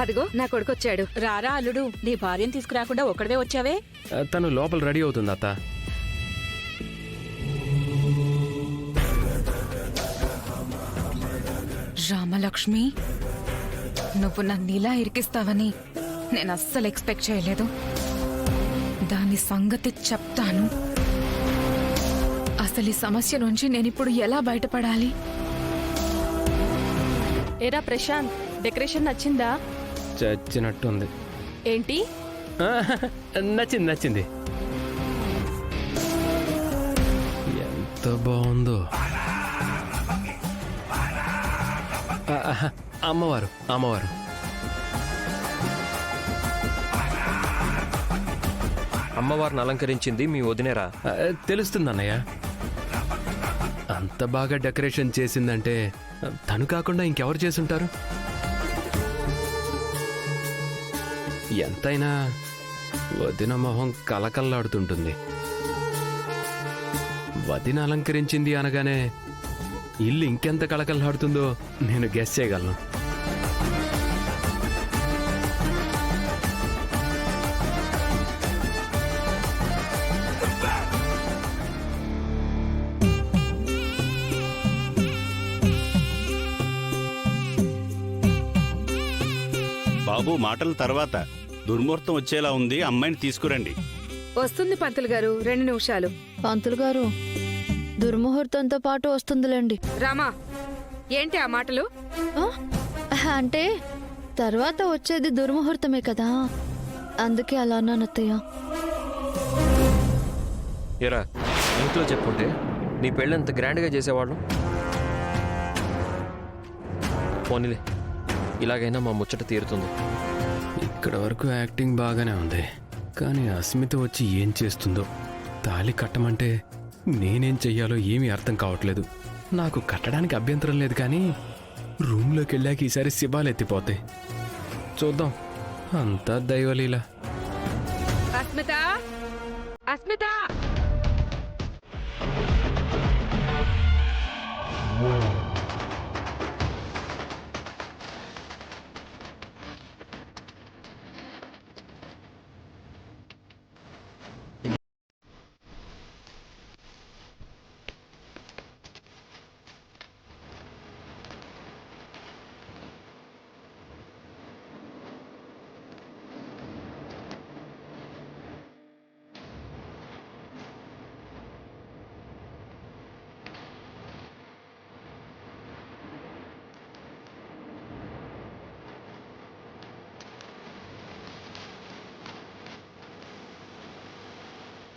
అదిగో నా కొడుకొచ్చాడు. రారా అల్లుడు, నీ భార్యను తీసుకురాకుండా ఒక్కడవే వచ్చావే? తను లోపల రెడీ అవుతుంది అత్త. రామలక్ష్మి, నువ్వు నన్ను ఇలా ఇరికిస్తావని నేను అస్సలు ఎక్స్పెక్ట్ చేయలేదు. దాని సంగతి చెప్తాను. అసలు ఈ సమస్య నుంచి నేనిప్పుడు ఎలా బయటపడాలి? ఏరా ప్రశాంత్, డెకరేషన్ నచ్చిందా? చచ్చినట్టుంది. ఏంటి? నచ్చింది నచ్చింది. ఎంత బాగుందో. అమ్మవారు అమ్మవారు. అమ్మవారిని అలంకరించింది మీ వదినేరా? తెలుస్తుంది అన్నయ్య. అంత బాగా డెకరేషన్ చేసిందంటే తను కాకుండా ఇంకెవరు చేసుంటారు? ఎంతైనా వదిన మొహం కలకల్లాడుతుంటుంది. వదిన అలంకరించింది అనగానే ఇల్లు ఇంకెంత కలకల్లాడుతుందో నేను గెస్ చేయగలను. బాబు, మాటల తర్వాత దుర్ముహూర్తం వచ్చేలా ఉంది, అమ్మాయిని తీసుకురండి. వస్తుంది పంతులు గారు, 2 నిమిషాలు. పంతులు గారు, దుర్ముహూర్తంతో పాటు వస్తుందిలేండి. రామా, ఏంటి ఆ మాటలు? ఆ? అంటే తర్వాత వచ్చేది దుర్ముహూర్తమే కదా, అందుకే అలా అన్నాను అత్తయ్య. ఏరా, ఇంట్లో చెప్పుంటే నీ పెళ్ళంత గ్రాండ్గా చేసేవాళ్ళం. పోనీలే, ఇలాగైనా మా ముచ్చట తీరుతుంది. ఇక్కడ వరకు యాక్టింగ్ బాగానే ఉంది, కానీ అస్మిత వచ్చి ఏం చేస్తుందో. తాళి కట్టమంటే నేనేం చెయ్యాలో ఏమీ అర్థం కావట్లేదు. నాకు కట్టడానికి అభ్యంతరం లేదు, కానీ రూమ్లోకి వెళ్ళాక ఈసారి శివాలెత్తిపోతాయి. చూద్దాం, అంతా దైవలీల. అస్మిత, అస్మిత!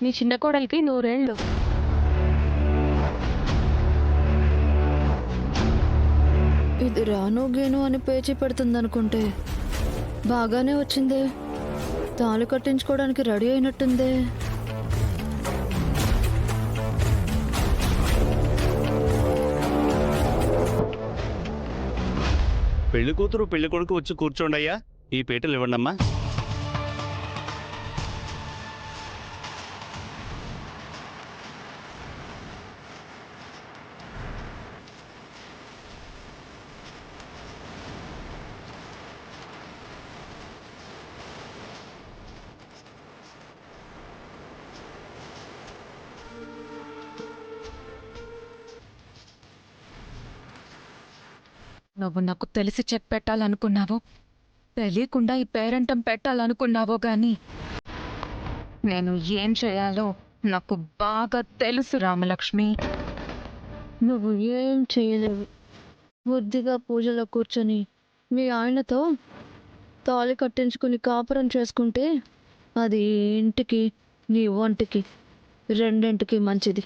నీ చిన్న కోడలికి 100 ఏళ్ళు. ఇది రాను గేను అని పేచీ పెడుతుందనుకుంటే బాగానే వచ్చిందే. తాళి కట్టించుకోవడానికి రెడీ అయినట్టుందే. పెళ్లి కూతురు పెళ్లి కొడుకు వచ్చి కూర్చోండయ్యా. ఈ పీటలు ఇవ్వండమ్మా. నువ్వు నాకు తెలిసి చెప్పెట్టాలనుకున్నావో, తెలియకుండా ఈ పేరెంటం పెట్టాలనుకున్నావో గాని నేను ఏం చేయాలో నాకు బాగా తెలుసు రామలక్ష్మి. నువ్వు ఏం చేయలేవు. బుద్ధిగా పూజలో కూర్చొని మీ ఆయనతో తాళి కట్టించుకుని కాపురం చేసుకుంటే అది ఇంటికి నీ ఒంటికి రెండింటికి మంచిది.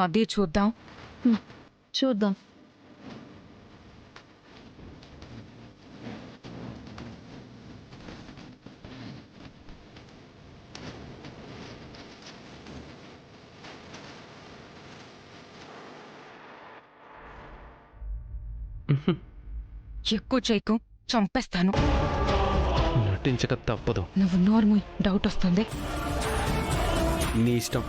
అది చూద్దాం. చూద్దాం. ఎక్కువ చేయకు, చంపేస్తాను. నటించక తప్పదు. నువ్వు నోర్ముయ్, డౌట్ వస్తుంది. నీ ఇష్టం.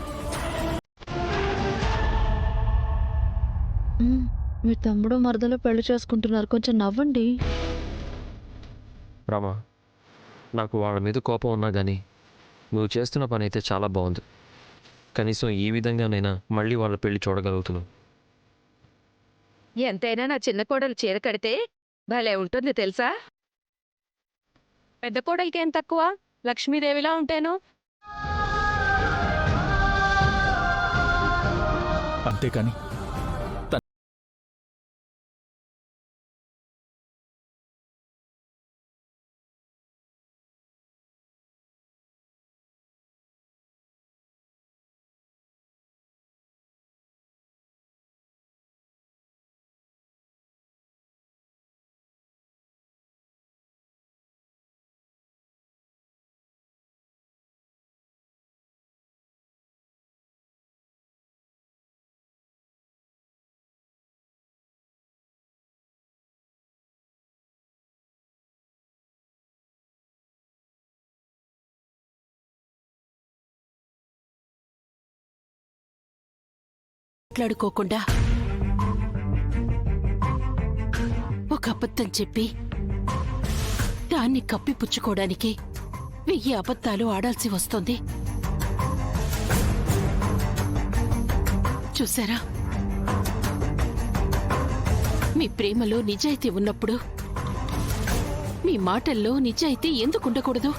మీ తమ్ముడు మరదలో పెళ్లి చేసుకుంటున్నారు, కొంచెం నవ్వండి. రామా, నాకు వాళ్ళ మీద కోపం ఉన్నా కానీ నువ్వు చేస్తున్న పని అయితే చాలా బాగుంది. కనీసం ఈ విధంగానైనా మళ్ళీ వాళ్ళ పెళ్లి చూడగలుగుతున్నావు. ఎంతైనా నా చిన్న కోడలు చీర కడితే భలే ఉంటుంది తెలుసా? పెద్ద కోడలికి ఏం తక్కువ? లక్ష్మీదేవిలా ఉంటేను. అంతేకాని మాట్లాడుకోకుండా ఒక అబద్ధం చెప్పి దాన్ని కప్పిపుచ్చుకోవడానికి 1000 అబద్ధాలు ఆడాల్సి వస్తుంది. చూసారా, మీ ప్రేమలో నిజాయితీ ఉన్నప్పుడు మీ మాటల్లో నిజాయితీ ఎందుకు ఉండకూడదు?